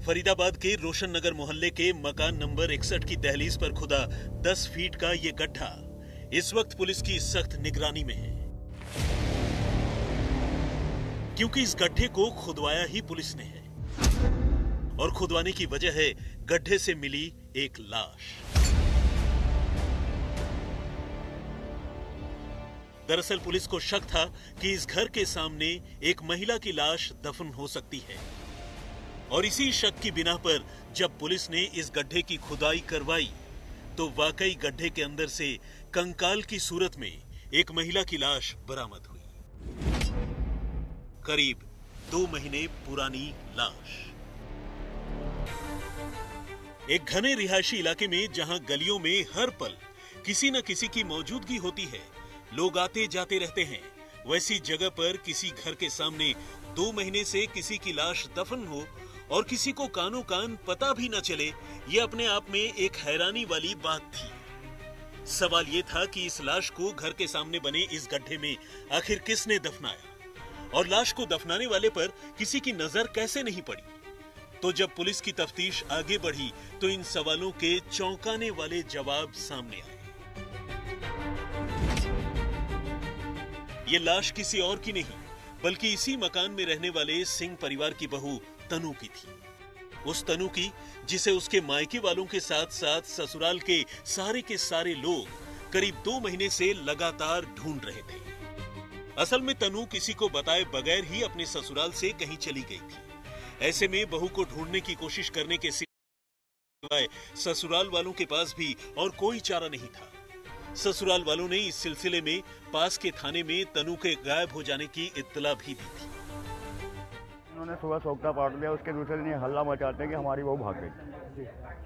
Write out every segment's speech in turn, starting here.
फरीदाबाद के रोशन नगर मोहल्ले के मकान नंबर 61 की दहलीज पर खुदा 10 फीट का ये गड्ढा इस वक्त पुलिस की सख्त निगरानी में है, क्योंकि इस गड्ढे को खुदवाया ही पुलिस ने है और खुदवाने की वजह है गड्ढे से मिली एक लाश। दरअसल पुलिस को शक था कि इस घर के सामने एक महिला की लाश दफन हो सकती है और इसी शक की बिना पर जब पुलिस ने इस गड्ढे की खुदाई करवाई तो वाकई गड्ढे के अंदर से कंकाल की सूरत में एक महिला की लाश बरामद हुई। करीब 2 महीने पुरानी लाश। एक घने रिहायशी इलाके में जहां गलियों में हर पल किसी न किसी की मौजूदगी होती है, लोग आते जाते रहते हैं, वैसी जगह पर किसी घर के सामने 2 महीने से किसी की लाश दफन हो और किसी को कानों कान पता भी न चले, ये अपने आप में एक हैरानी वाली बात थी। सवाल ये था कि इस लाश को घर के सामने बने इस गड्ढे में आखिर किसने दफनाया और लाश को दफनाने वाले पर किसी की नजर कैसे नहीं पड़ी। तो जब पुलिस की तफ्तीश आगे बढ़ी तो इन सवालों के चौंकाने वाले जवाब सामने आए। ये लाश किसी और की नहीं बल्कि इसी मकान में रहने वाले सिंह परिवार की बहू तनु की थी। उस तनु की जिसे उसके मायके वालों के साथ साथ ससुराल के सारे लोग करीब 2 महीने से लगातार ढूंढ रहे थे। असल में तनु किसी को बताए बगैर ही अपने ससुराल से कहीं चली गई थी। ऐसे में बहू को ढूंढने की कोशिश करने के सिवाय ससुराल वालों के पास भी और कोई चारा नहीं था। ससुराल वालों ने इस सिलसिले में पास के थाने में तनु के गायब हो जाने की इत्तला भी दी थी। उन्होंने सुबह सोखता पाट लिया, उसके दूसरे दिन ये हल्ला मचाते हैं कि हमारी बहू भाग गई।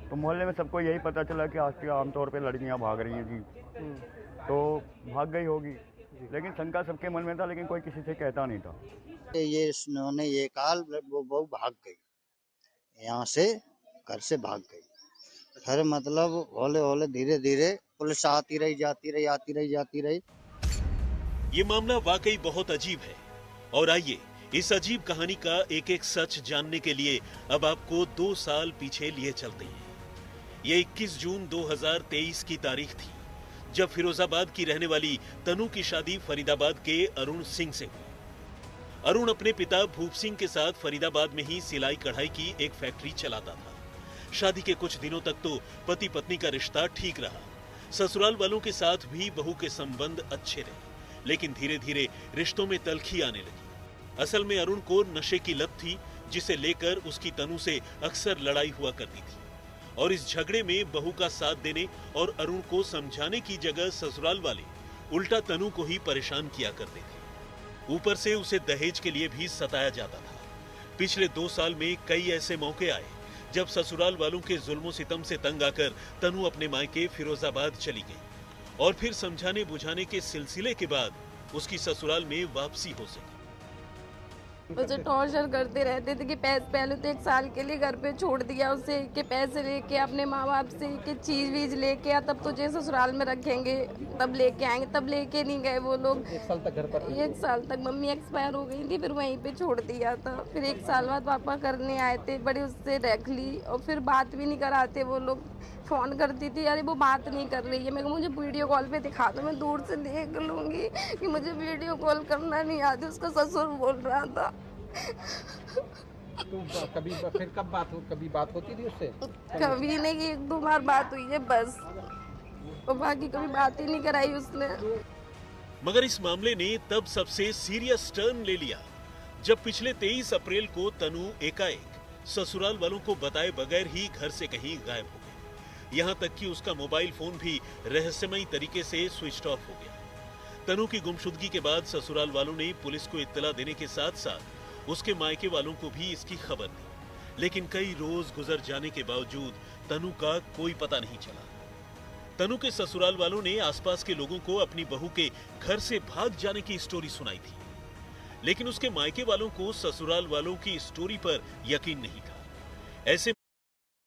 तो मोहल्ले में सबको यही पता चला कि आज आमतौर पे लड़कियां भाग रही हैं जी, तो भाग गई होगी, लेकिन शंका सबके मन में था, लेकिन कोई किसी से कहता नहीं था। ये उन्होंने ये काल वो बहू भाग गई, यहाँ से घर से भाग गई। फिर मतलब हौले हौले धीरे धीरे पुलिस आती रही जाती रही। ये मामला वाकई बहुत अजीब है और आइए इस अजीब कहानी का एक एक सच जानने के लिए अब आपको 2 साल पीछे लिए चलते हैं। ये 21 जून 2023 की तारीख थी जब फिरोजाबाद की रहने वाली तनु की शादी फरीदाबाद के अरुण सिंह से हुई। अरुण अपने पिता भूप सिंह के साथ फरीदाबाद में ही सिलाई कढ़ाई की एक फैक्ट्री चलाता था। शादी के कुछ दिनों तक तो पति पत्नी का रिश्ता ठीक रहा, ससुराल वालों के साथ भी बहू के संबंध अच्छे रहे, लेकिन धीरे धीरे रिश्तों में तल्खी आने लगी। असल में अरुण को नशे की लत थी, जिसे लेकर उसकी तनु से अक्सर लड़ाई हुआ करती थी और इस झगड़े में बहू का साथ देने और अरुण को समझाने की जगह ससुराल वाले उल्टा तनु को ही परेशान किया करते थे। ऊपर से उसे दहेज के लिए भी सताया जाता था। पिछले 2 साल में कई ऐसे मौके आए जब ससुराल वालों के जुल्मों सितम से तंग आकर तनु अपने मायके फिरोजाबाद चली गई और फिर समझाने बुझाने के सिलसिले के बाद उसकी ससुराल में वापसी हो सकी। उसे टॉर्चर करते रहते थे कि पहले तो 1 साल के लिए घर पे छोड़ दिया उसे कि पैसे लेके अपने माँ बाप से कि चीज वीज लेके आ, तब तुझे ससुराल में रखेंगे, तब लेके आएंगे, तब लेके नहीं गए वो लोग। 1 साल तक घर पर 1 साल तक मम्मी एक्सपायर हो गई थी, फिर वहीं पे छोड़ दिया था। फिर 1 साल बाद पापा करने आए थे, बड़ी उससे रख ली और फिर बात भी नहीं कराते वो लोग। फोन करती थी, अरे वो बात नहीं कर रही है, मैं मुझे वीडियो कॉल पे दिखा दो, मैं दूर से देख लूंगी कि मुझे वीडियो कॉल करना नहीं आती। उसका ससुर बोल रहा था। तो कभी फिर कभी बात होती थी उससे? कभी नहीं, 1-2 बार बात हुई है बस, और बाकी कभी बात ही नहीं कराई उसने। मगर इस मामले ने तब सबसे सीरियस टर्न ले लिया जब पिछले 23 अप्रैल को तनु एकाएक ससुराल वालों को बताए बगैर ही घर से कहीं गायब हो गई। यहाँ तक कि उसका मोबाइल फोन भी रहस्यमयी तरीके से स्विच ऑफ हो गया। तनु की गुमशुदगी के बाद ससुराल वालों ने पुलिस को इत्तला देने के साथ साथ उसके मायके वालों को भी इसकी खबर दी, लेकिन कई रोज गुजर जाने के बावजूद तनु का कोई पता नहीं चला। तनु के ससुराल वालों ने आसपास के लोगों को अपनी बहू के घर से भाग जाने की स्टोरी सुनाई थी, लेकिन उसके मायके वालों को ससुराल वालों की स्टोरी पर यकीन नहीं था। ऐसे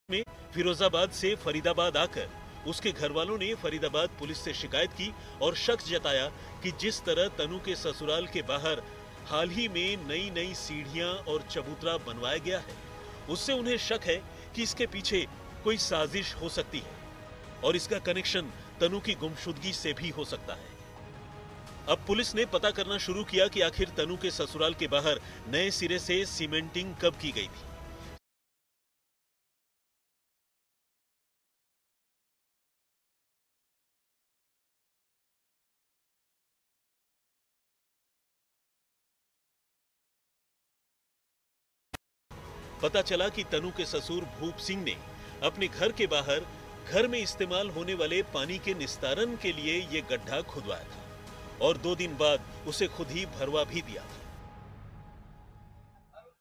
में फिरोजाबाद से फरीदाबाद आकर उसके घर वालों ने फरीदाबाद पुलिस से शिकायत की और शक जताया कि जिस तरह तनु के ससुराल के बाहर हाल ही में नई सीढ़ियां और चबूतरा बनवाया गया है, उससे उन्हें शक है कि इसके पीछे कोई साजिश हो सकती है और इसका कनेक्शन तनु की गुमशुदगी से भी हो सकता है। अब पुलिस ने पता करना शुरू किया कि आखिर तनु के ससुराल के बाहर नए सिरे से सीमेंटिंग कब की गई थी। पता चला कि तनु के ससुर भूप सिंह ने अपने घर के बाहर घर में इस्तेमाल होने वाले पानी के निस्तारण के लिए ये गड्ढा खुदवाया था और 2 दिन बाद उसे खुद ही भरवा भी दिया था।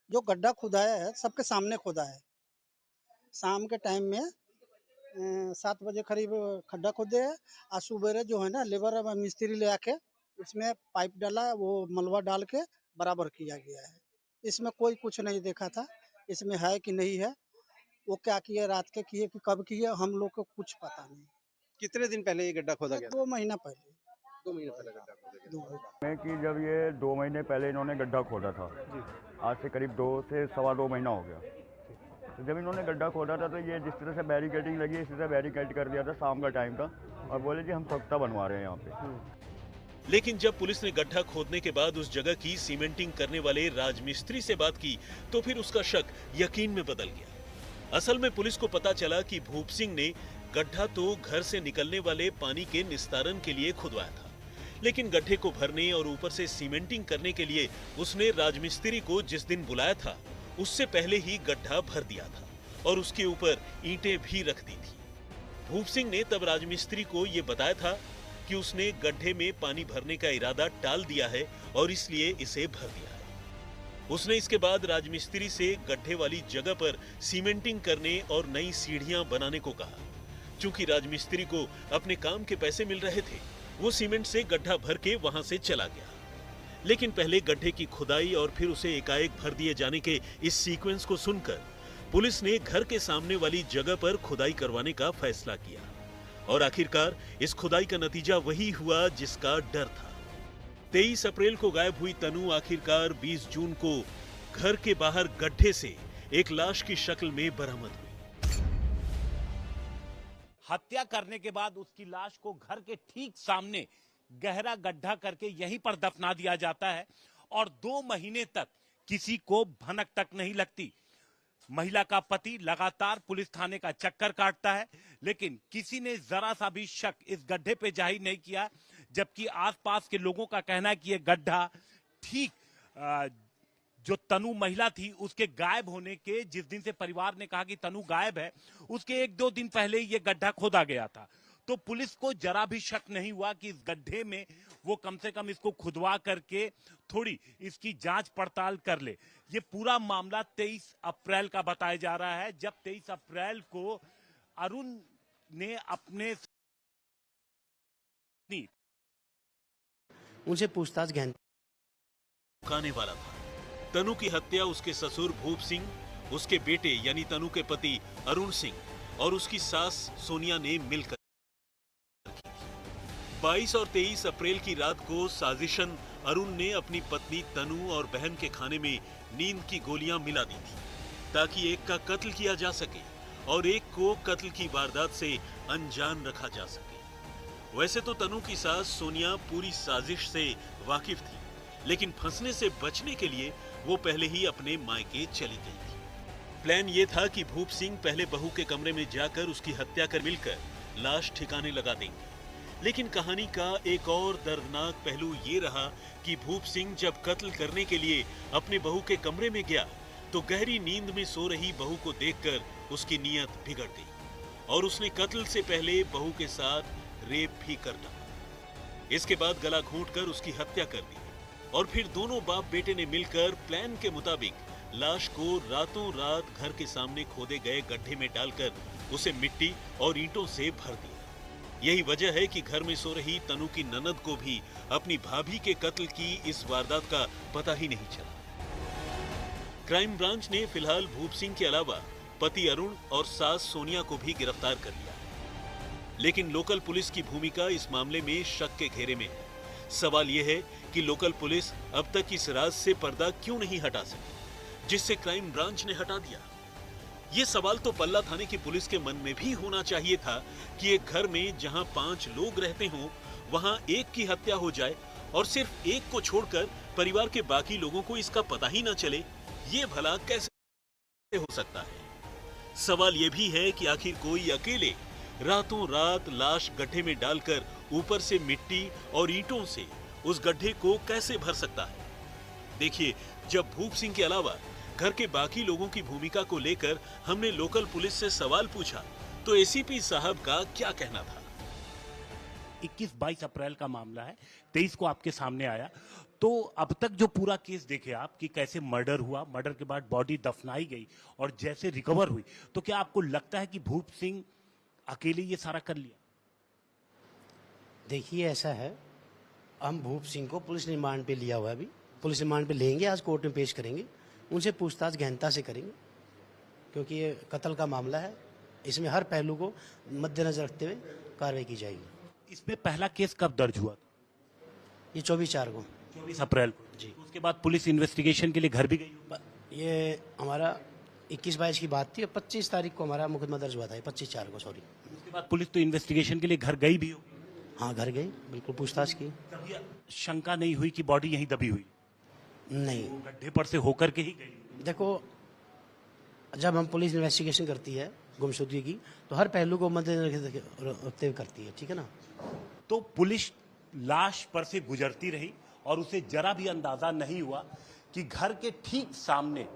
जो गड्ढा खुदाया है सबके सामने खुदा है। शाम के टाइम में 7 बजे करीब खड्डा खोदे है। आज सुबह जो है ना लेबर मिस्त्री ले आके इसमें पाइप डाला, वो मलबा डाल के बराबर किया गया है। इसमें कोई कुछ नहीं देखा था इसमें है कि नहीं है। वो क्या किए, रात के किए कि कब किए, हम लोग को कुछ पता नहीं। कितने दिन पहले ये गड्ढा खोदा गया? 2 महीना पहले। 2 महीने पहले गड्ढा खोदा गया। मैं कि जब ये 2 महीने पहले इन्होंने गड्ढा खोदा था, आज से करीब 2 से सवा 2 महीना हो गया। तो जब इन्होंने गड्ढा खोदा था तो ये जिस तरह से बैरिकेडिंग लगी इसी तरह बैरिकेड कर दिया था शाम का टाइम था और बोले जी हम सख्ता बनवा रहे हैं यहाँ पे। लेकिन जब पुलिस ने गड्ढा खोदने के बाद उस जगह की सीमेंटिंग करने वाले राजमिस्त्री से बात की तो फिर उसका शक यकीन में बदल गया। असल में पुलिस को पता चला कि भूप सिंह ने गड्ढा तो घर से निकलने वाले पानी के निस्तारण के लिए खुदवाया था, लेकिन गड्ढे को भरने और ऊपर से सीमेंटिंग करने के लिए उसने राजमिस्त्री को जिस दिन बुलाया था उससे पहले ही गड्ढा भर दिया था और उसके ऊपर ईंटें भी रख दी थी। भूप सिंह ने तब राजमिस्त्री को ये बताया था कि उसने गड्ढे में पानी भरने का इरादा टाल दिया है और इसलिए इसे भर दिया है। उसने इसके बाद राजमिस्त्री से गड्ढे वाली जगह पर सीमेंटिंग करने और नई सीढ़ियां बनाने को कहा। चूंकि राजमिस्त्री को अपने काम के पैसे मिल रहे थे, वो सीमेंट से गड्ढा भर के वहां से चला गया। लेकिन पहले गड्ढे की खुदाई और फिर उसे एकाएक भर दिए जाने के इस सीक्वेंस को सुनकर पुलिस ने घर के सामने वाली जगह पर खुदाई करवाने का फैसला किया और आखिरकार इस खुदाई का नतीजा वही हुआ जिसका डर था। 23 अप्रैल को गायब हुई तनु आखिरकार 20 जून को घर के बाहर गड्ढे से एक लाश की शक्ल में बरामद हुई। हत्या करने के बाद उसकी लाश को घर के ठीक सामने गहरा गड्ढा करके यहीं पर दफना दिया जाता है और 2 महीने तक किसी को भनक तक नहीं लगती। महिला का पति लगातार पुलिस थाने का चक्कर काटता है, लेकिन किसी ने जरा सा भी शक इस गड्ढे पे जाहिर नहीं किया, जबकि आसपास के लोगों का कहना है कि यह गड्ढा ठीक जो तनु महिला थी उसके गायब होने के जिस दिन से परिवार ने कहा कि तनु गायब है उसके 1-2 दिन पहले ही ये गड्ढा खोदा गया था। तो पुलिस को जरा भी शक नहीं हुआ कि इस गड्ढे में वो कम से कम इसको खुदवा करके थोड़ी इसकी जांच पड़ताल कर ले। ये पूरा मामला 23 अप्रैल का बताया जा रहा है, जब 23 अप्रैल को अरुण ने अपने उनसे पूछताछ खाने वाला था। तनु की हत्या उसके ससुर भूप सिंह, उसके बेटे यानी तनु के पति अरुण सिंह और उसकी सास सोनिया ने मिलकर 22 और 23 अप्रैल की रात को साजिशन अरुण ने अपनी पत्नी तनु और बहन के खाने में नींद की गोलियां मिला दी थी ताकि एक का कत्ल किया जा सके और एक को कत्ल की वारदात से अनजान रखा जा सके। वैसे तो तनु की सास सोनिया पूरी साजिश से वाकिफ थी, लेकिन फंसने से बचने के लिए वो पहले ही अपने मायके चली गई थी। प्लान ये था कि भूप सिंह पहले बहू के कमरे में जाकर उसकी हत्या कर मिलकर लाश ठिकाने लगा देंगे। लेकिन कहानी का एक और दर्दनाक पहलू ये रहा कि भूप सिंह जब कत्ल करने के लिए अपने बहू के कमरे में गया तो गहरी नींद में सो रही बहू को देखकर उसकी नीयत बिगड़ गई और उसने कत्ल से पहले बहू के साथ रेप भी कर डाला। इसके बाद गला घोंटकर उसकी हत्या कर दी और फिर दोनों बाप बेटे ने मिलकर प्लान के मुताबिक लाश को रातों रात घर के सामने खोदे गए गड्ढे में डालकर उसे मिट्टी और ईंटों से भर दिया। यही वजह है कि घर में सो रही तनु की ननद को भी अपनी भाभी के कत्ल की इस वारदात का पता ही नहीं चला। क्राइम ब्रांच ने फिलहाल भूप सिंह के अलावा पति अरुण और सास सोनिया को भी गिरफ्तार कर लिया, लेकिन लोकल पुलिस की भूमिका इस मामले में शक के घेरे में है। सवाल यह है कि लोकल पुलिस अब तक इस राज से पर्दा क्यों नहीं हटा सकी जिससे क्राइम ब्रांच ने हटा दिया। ये सवाल तो पल्ला थाने की पुलिस के मन में भी होना चाहिए था कि एक घर में जहां 5 लोग रहते हों, वहां एक की हत्या हो जाए और सिर्फ एक को छोड़कर परिवार के बाकी लोगों को इसका पता ही न चले। ये भला कैसे हो सकता है? सवाल ये भी है कि आखिर कोई अकेले रातों रात लाश गड्ढे में डालकर ऊपर से मिट्टी और ईंटों से उस गड्ढे को कैसे भर सकता है? देखिए, जब भूप सिंह के अलावा घर के बाकी लोगों की भूमिका को लेकर हमने लोकल पुलिस से सवाल पूछा तो एसीपी साहब का क्या कहना था। 21-22 अप्रैल का मामला है, 23 को आपके सामने आया। तो अब तक जो पूरा केस देखे आप कि कैसे मर्डर हुआ, मर्डर के बाद बॉडी दफनाई गई और जैसे रिकवर हुई, तो क्या आपको लगता है कि भूप सिंह अकेले ये सारा कर लिया? देखिए, ऐसा है, हम भूप सिंह को पुलिस रिमांड पे लिया हुआ है। अभी पुलिस रिमांड पे लेंगे, आज कोर्ट में पेश करेंगे, उनसे पूछताछ गहनता से करेंगे, क्योंकि ये कत्ल का मामला है। इसमें हर पहलू को मद्देनजर रखते हुए कार्रवाई की जाएगी। इसमें पहला केस कब दर्ज हुआ? ये 24/4 को, 24 अप्रैल को जी। उसके बाद पुलिस इन्वेस्टिगेशन के लिए घर भी गई? ये हमारा 21-22 की बात थी और 25 तारीख को हमारा मुकदमा दर्ज हुआ था, 25/4 को, सॉरी। उसके बाद पुलिस तो इन्वेस्टिगेशन के लिए घर गई भी होगी? हाँ, घर गई, बिल्कुल पूछताछ की। कभी शंका नहीं हुई कि बॉडी यहीं दबी हुई? नहीं, गड्ढे पर से होकर के ही गई। देखो, जब हम पुलिस इन्वेस्टिगेशन करती है गुमशुदगी की, तो हर पहलू को मद्देनजर रखते हुए करती है, ठीक है ना। तो पुलिस लाश पर से गुजरती रही और उसे जरा भी अंदाजा नहीं हुआ कि घर के ठीक सामने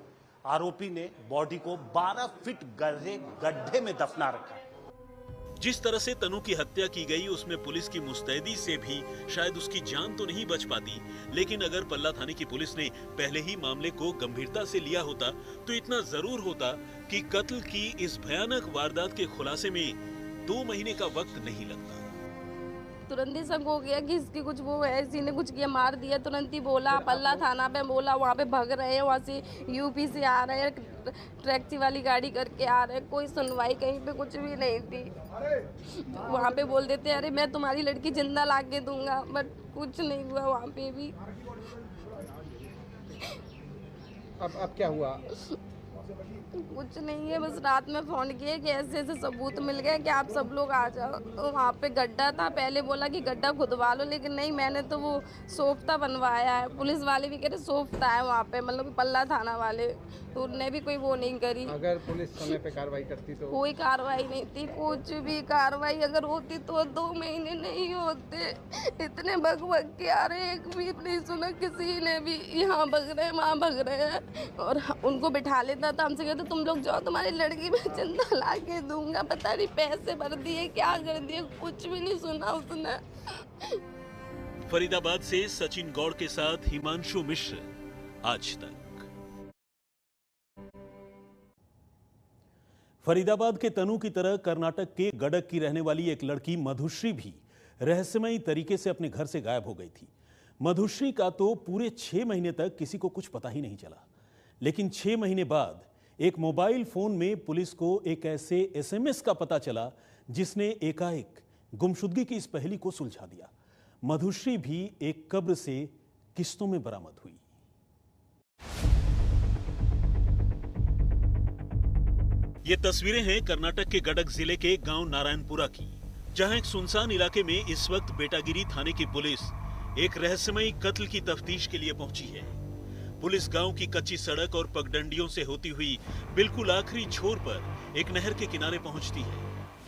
आरोपी ने बॉडी को 12 फीट गहरे गड्ढे में दफना रखा। जिस तरह से तनु की हत्या की गई उसमें पुलिस की मुस्तैदी से भी शायद उसकी जान तो नहीं बच पाती, लेकिन अगर पल्ला थाने की पुलिस ने पहले ही मामले को गंभीरता से लिया होता तो इतना जरूर होता कि कत्ल की इस भयानक वारदात के खुलासे में 2 महीने का वक्त नहीं लगता। तुरंत ही शक हो गया कि इसकी कुछ वो है, इसी ने कुछ किया, मार दिया। तुरंत ही बोला, पल्ला थाना पे बोला, वहाँ पे भग रहे हैं, वहाँ से यूपी से आ रहे हैं, टैक्सी वाली गाड़ी करके आ रहे हैं। कोई सुनवाई कहीं पे कुछ भी नहीं थी। वहाँ पे बोल देते अरे मैं तुम्हारी लड़की जिंदा ला के दूंगा, बट कुछ नहीं हुआ वहाँ पे भी। अब क्या हुआ? कुछ नहीं है, बस रात में फोन किए कि ऐसे ऐसे सबूत मिल गए कि आप सब लोग आ जाओ। तो वहाँ पे गड्ढा था, पहले बोला कि गड्ढा खुदवा लो, लेकिन नहीं, मैंने तो वो सोफ्ता बनवाया है। पुलिस वाले भी कह रहे सोफ्ता है वहाँ पे, मतलब पल्ला थाना वाले, तो उनने भी कोई वो नहीं करी। अगर पुलिस समय पे कार्रवाई करती तो? कोई कार्रवाई नहीं थी, कुछ भी कार्रवाई अगर होती तो 2 महीने नहीं होते। इतने भग भग के आ रहे, एक भी नहीं सुना किसी ने भी, यहाँ भग रहे हैं वहाँ भग रहे हैं। और उनको बिठा लेता था, हमसे कहते तुम लोग जाओ, तुम्हारी लड़की मैं जिंदा ला के दूंगा। पता नहीं पैसे भर दिए, क्या कर दिए, कुछ भी नहीं सुना उसने। फरीदाबाद से सचिन गौड़ के साथ हिमांशु मिश्र, आज तक। फरीदाबाद के तनु की तरह कर्नाटक के गडक की रहने वाली एक लड़की मधुश्री भी रहस्यमयी तरीके से अपने घर से गायब हो गई थी। मधुश्री का तो पूरे 6 महीने तक किसी को कुछ पता ही नहीं चला, लेकिन 6 महीने बाद एक मोबाइल फोन में पुलिस को एक ऐसे एसएमएस का पता चला जिसने एकाएक गुमशुदगी की इस पहेली को सुलझा दिया। मधुश्री भी एक कब्र से किस्तों में बरामद हुई। ये तस्वीरें हैं कर्नाटक के गडक जिले के गांव नारायणपुरा की, जहां एक सुनसान इलाके में इस वक्त बेटागिरी थाने की पुलिस एक रहस्यमयी कत्ल की तफ्तीश के लिए पहुंची है। पुलिस गांव की कच्ची सड़क और पगडंडियों से होती हुई बिल्कुल आखिरी छोर पर एक नहर के किनारे पहुंचती है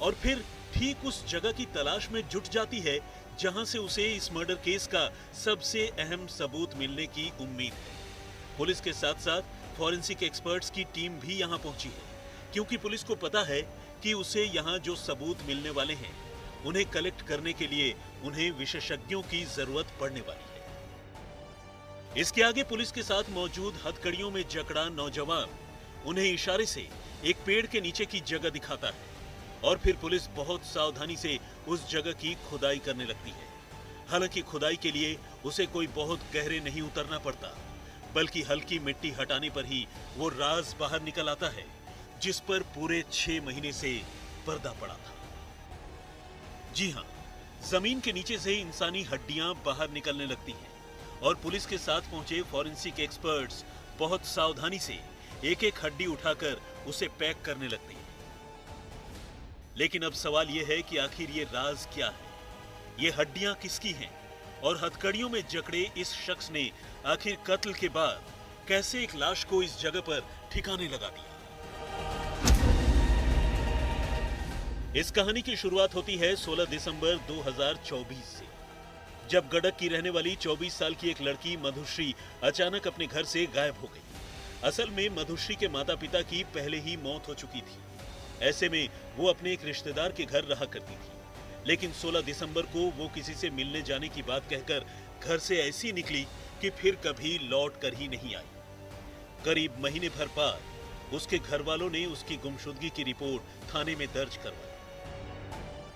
और फिर ठीक उस जगह की तलाश में जुट जाती है जहां से उसे इस मर्डर केस का सबसे अहम सबूत मिलने की उम्मीद है। पुलिस के साथ साथ फॉरेंसिक एक्सपर्ट्स की टीम भी यहां पहुंची है, क्योंकि पुलिस को पता है कि उसे यहां जो सबूत मिलने वाले हैं उन्हें कलेक्ट करने के लिए उन्हें विशेषज्ञों की जरूरत पड़ने वाली है। इसके आगे पुलिस के साथ मौजूद हथकड़ियों में जकड़ा नौजवान उन्हें इशारे से एक पेड़ के नीचे की जगह दिखाता है और फिर पुलिस बहुत सावधानी से उस जगह की खुदाई करने लगती है। हालांकि खुदाई के लिए उसे कोई बहुत गहरे नहीं उतरना पड़ता, बल्कि हल्की मिट्टी हटाने पर ही वो राज बाहर निकल आता है जिस पर पूरे 6 महीने से पर्दा पड़ा था। जी हां, जमीन के नीचे से इंसानी हड्डियां बाहर निकलने लगती हैं और पुलिस के साथ पहुंचे फॉरेंसिक एक्सपर्ट्स बहुत सावधानी से एक एक हड्डी उठाकर उसे पैक करने लगती हैं। लेकिन अब सवाल यह है कि आखिर ये राज क्या है, ये हड्डियां किसकी हैं और हथकड़ियों में जकड़े इस शख्स ने आखिर कत्ल के बाद कैसे एक लाश को इस जगह पर ठिकाने लगा दिया। इस कहानी की शुरुआत होती है 16 दिसंबर 2024 से, जब गडक की रहने वाली 24 साल की एक लड़की मधुश्री अचानक अपने घर से गायब हो गई। असल में मधुश्री के माता पिता की पहले ही मौत हो चुकी थी। ऐसे में वो अपने एक रिश्तेदार के घर रहा करती थी, लेकिन 16 दिसंबर को वो किसी से मिलने जाने की बात कहकर घर से ऐसी निकली कि फिर कभी लौट कर ही नहीं आई। करीब महीने भर बाद उसके घर वालों ने उसकी गुमशुदगी की रिपोर्ट थाने में दर्ज करवाई।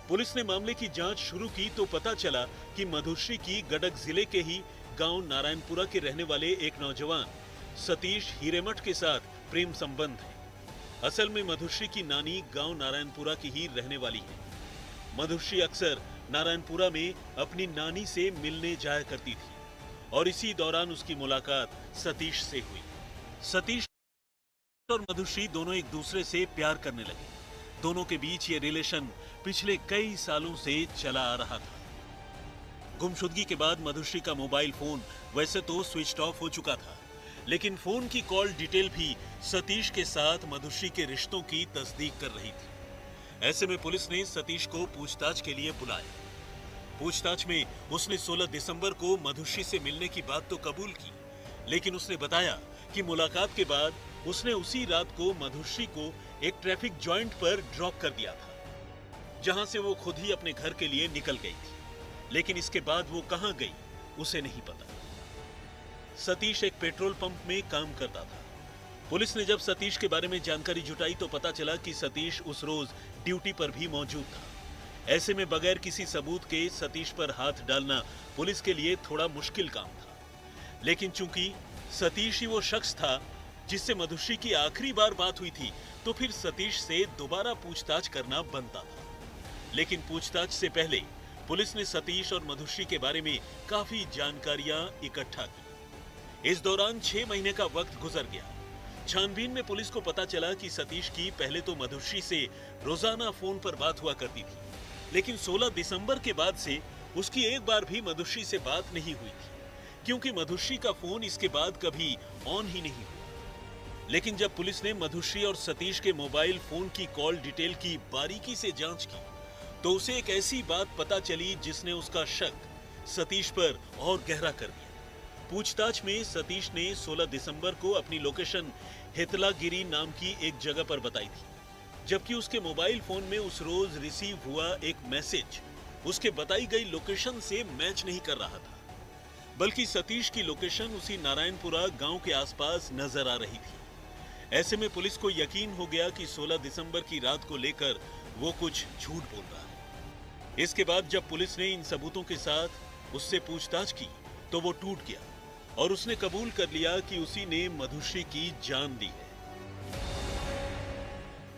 पुलिस ने मामले की जांच शुरू की तो पता चला कि मधुश्री की गडक जिले के ही गांव नारायणपुरा के रहने वाले एक नौजवान सतीश हिरेमठ के साथ प्रेम संबंध है। असल में मधुश्री की नानी गांव नारायणपुरा की ही रहने वाली है। मधुश्री अक्सर नारायणपुरा में अपनी नानी से मिलने जाया करती थी और इसी दौरान उसकी मुलाकात सतीश से हुई। सतीश और मधुश्री दोनों एक दूसरे से प्यार करने लगे। दोनों के बीच ये रिलेशन पिछले कई सालों से चला आ रहा था। गुमशुदगी के बाद मधुश्री का मोबाइल फोन वैसे तो स्विच ऑफ हो चुका था, लेकिन फोन की कॉल डिटेल भी सतीश के साथ मधुश्री के रिश्तों की तस्दीक कर रही थी। ऐसे में पुलिस ने सतीश को पूछताछ के लिए बुलाया। पूछताछ में उसने 16 दिसंबर को मधुश्री से मिलने की बात तो कबूल की, लेकिन उसने बताया कि मुलाकात के बाद उसने उसी रात को मधुश्री को एक ट्रैफिक जॉइंट पर ड्रॉप कर दिया था, जहां से वो खुद ही अपने घर के लिए निकल गई थी। लेकिन इसके बाद वो कहां गई उसे नहीं पता। सतीश एक पेट्रोल पंप में काम करता था। पुलिस ने जब सतीश के बारे में जानकारी जुटाई तो पता चला कि सतीश उस रोज ड्यूटी पर भी मौजूद था। ऐसे में बगैर किसी सबूत के सतीश पर हाथ डालना पुलिस के लिए थोड़ा मुश्किल काम था। लेकिन चूंकि सतीश ही वो शख्स था जिससे मधुश्री की आखिरी बार बात हुई थी, तो फिर सतीश से दोबारा पूछताछ करना बनता था। लेकिन पूछताछ से पहले पुलिस ने सतीश और मधुश्री के बारे में काफी जानकारियां इकट्ठा की। इस दौरान 6 महीने का वक्त गुजर गया। छानबीन में पुलिस को पता चला कि सतीश की पहले तो मधुश्री से रोजाना फोन पर बात हुआ करती थी, लेकिन 16 दिसंबर के बाद से उसकी एक बार भी मधुश्री से बात नहीं हुई थी, क्योंकि मधुश्री का फोन इसके बाद कभी ऑन ही नहीं हुआ। लेकिन जब पुलिस ने मधुश्री और सतीश के मोबाइल फोन की कॉल डिटेल की बारीकी से जांच की, तो उसे एक ऐसी बात पता चली जिसने उसका शक सतीश पर और गहरा कर दिया। पूछताछ में सतीश ने 16 दिसंबर को अपनी लोकेशन हितलागिरी नाम की एक जगह पर बताई थी, जबकि उसके मोबाइल फोन में उस रोज रिसीव हुआ एक मैसेज उसके बताई गई लोकेशन से मैच नहीं कर रहा था, बल्कि सतीश की लोकेशन उसी नारायणपुरा गांव के आसपास नजर आ रही थी। ऐसे में पुलिस को यकीन हो गया कि 16 दिसंबर की रात को लेकर वो कुछ झूठ बोल रहा है। इसके बाद जब पुलिस ने इन सबूतों के साथ उससे पूछताछ की तो वो टूट गया और उसने कबूल कर लिया कि उसी ने मधुश्री की जान ली है।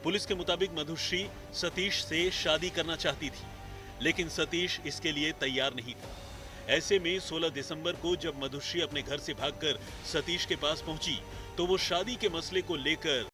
पुलिस के मुताबिक मधुश्री सतीश से शादी करना चाहती थी, लेकिन सतीश इसके लिए तैयार नहीं था। ऐसे में 16 दिसंबर को जब मधुश्री अपने घर से भागकर सतीश के पास पहुंची तो वो शादी के मसले को लेकर